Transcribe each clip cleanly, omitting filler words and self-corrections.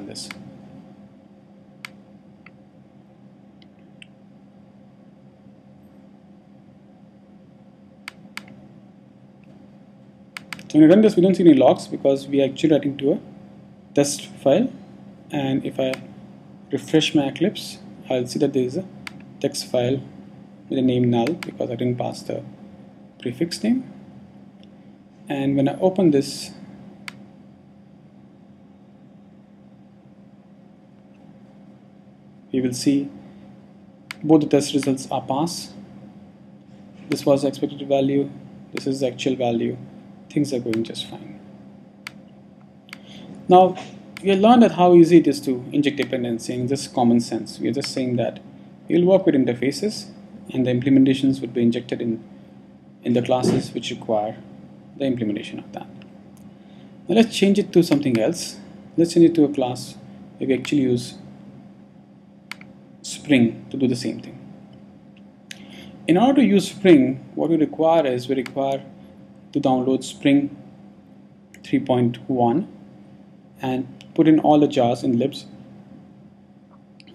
this. So when we run this, we don't see any logs because we are actually writing to a test file. And if I refresh my Eclipse, I'll see that there is a text file with the name null because I didn't pass the prefix name. And when I open this, we will see both the test results are pass. This was the expected value, this is the actual value. Things are going just fine. Now we have learned that how easy it is to inject dependency in just common sense. We are just saying that we will work with interfaces and the implementations would be injected in the classes which require the implementation of that. Now let's change it to something else. Let's change it to a class where we actually use Spring to do the same thing. In order to use Spring, what we require is we require to download Spring 3.1 and put in all the jars in libs.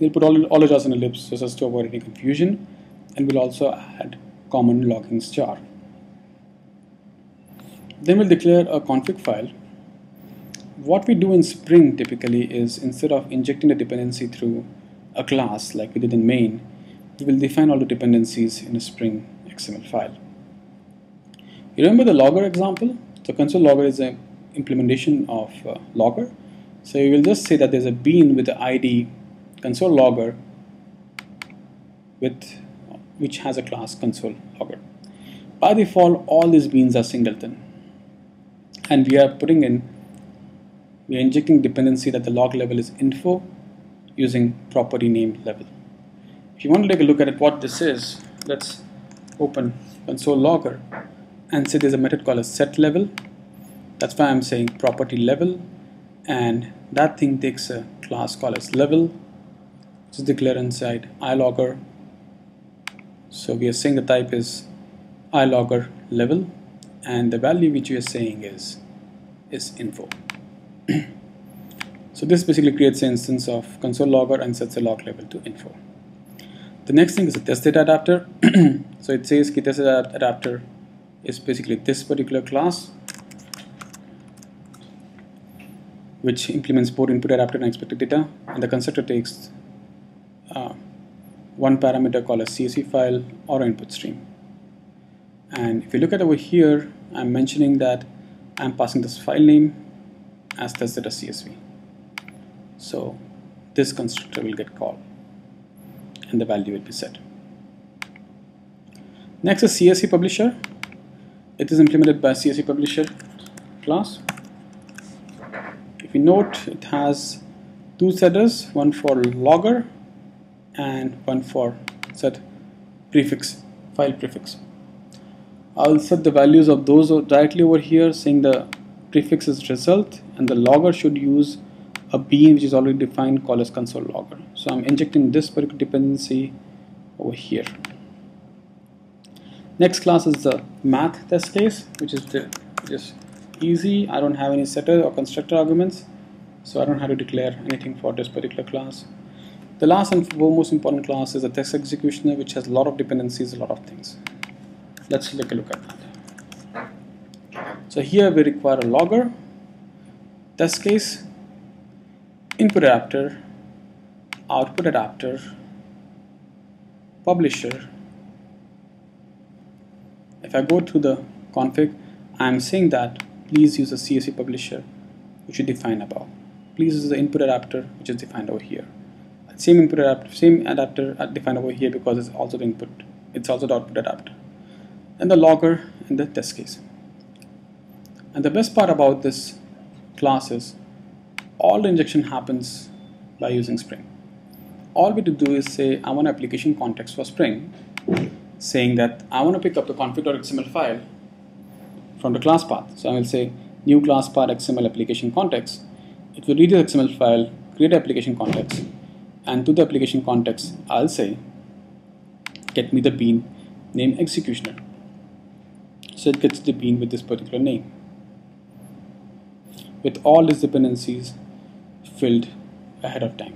We'll put all the jars in the libs so as to avoid any confusion, and we'll also add common loggings jar. Then we'll declare a config file. What we do in Spring typically is instead of injecting the dependency through a class like we did in main, we will define all the dependencies in a Spring XML file. You remember the logger example? The console logger is an implementation of logger. So you will just say that there's a bean with the ID console logger which has a class console logger. By default, all these beans are singleton, and we are injecting dependency that the log level is info using property name level. If you want to take a look at it, what this is, let's open console logger and say there's a method called a set level. That's why I'm saying property level, and that thing takes a class called as level, which is declared inside ilogger. So we are saying the type is ilogger level, and the value which we are saying is info. So this basically creates an instance of console logger and sets the log level to info. The next thing is a test data adapter. So it says test data adapter is basically this particular class which implements both input adapter and expected data, and the constructor takes one parameter called a CSV file or an input stream. And if you look at over here, I'm mentioning that I'm passing this file name as test data CSV. So this constructor will get called and the value will be set. Next is CSV publisher. It is implemented by CSV publisher class. If you note, it has two setters, one for logger and one for set prefix, file prefix. I'll set the values of those directly over here, saying the prefix is result, and the logger should use a bean which is already defined called as console logger. So I'm injecting this particular dependency over here. Next class is the math test case, which is easy. I don't have any setter or constructor arguments, so I don't have to declare anything for this particular class. The last and most important class is the test executioner, which has a lot of dependencies, a lot of things. Let's take a look at that. So here we require a logger, test case, input adapter, output adapter, publisher. If I go to the config, I'm saying that please use a CSV publisher, which you define above. Please use the input adapter, which is defined over here. Same adapter defined over here because it's also the input. It's also the output adapter, and the logger in the test case. And the best part about this class is all the injection happens by using Spring. All we have to do is say I want application context for Spring, saying that I want to pick up the config.xml file from the class path. So I will say new class path XML application context. It will read the XML file, create application context, and to the application context I'll say get me the bean name executioner. So it gets the bean with this particular name, with all these dependencies filled ahead of time.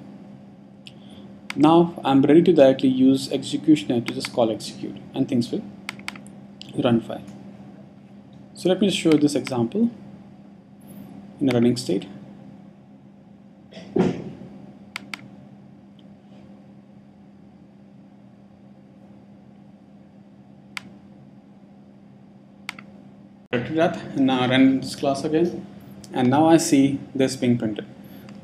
Now I'm ready to directly use executioner to just call execute, and things will run fine. So let me show this example in a running state. That, now run this class again, and now I see this being printed.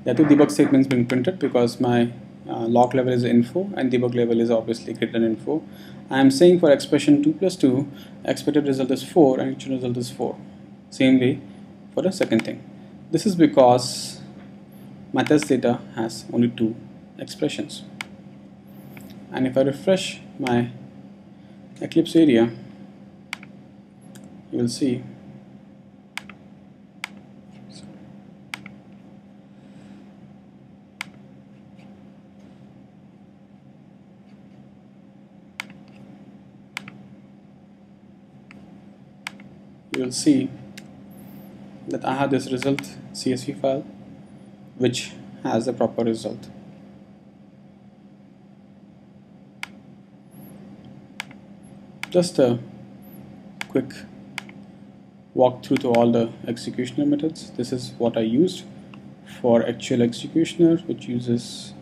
There are two debug statements being printed because my log level is info and debug level is obviously greater than info. I am saying for expression 2 plus 2, expected result is 4 and actual result is 4. Same way for the second thing. This is because my test data has only 2 expressions. And if I refresh my Eclipse area, you will see that I have this result CSV file which has the proper result. Just a quick walkthrough to all the executioner methods. This is what I used for actual executioner, which uses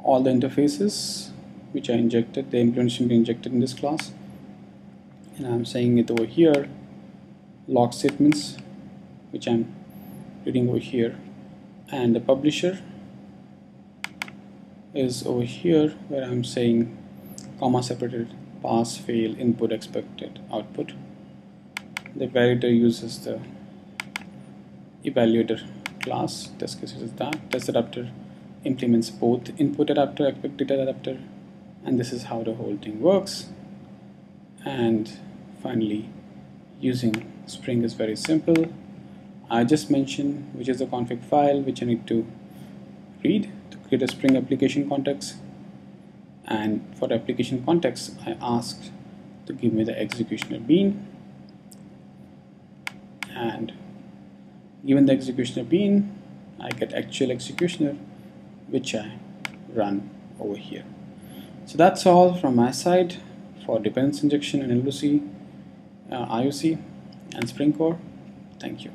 all the interfaces which I injected, the implementation being injected in this class. And I'm saying it over here, log statements, which I'm reading over here, and the publisher is over here where I'm saying comma separated pass, fail, input, expected, output. The validator uses the evaluator class. Test case uses that. Test adapter implements both input adapter, expected adapter, and this is how the whole thing works. And finally, using Spring is very simple. I just mentioned which is the config file which I need to read to create a Spring application context. And for the application context, I asked to give me the executioner bean, and given the executioner bean, I get actual executioner, which I run over here. So that's all from my side for dependency injection and IoC and Spring Core. Thank you.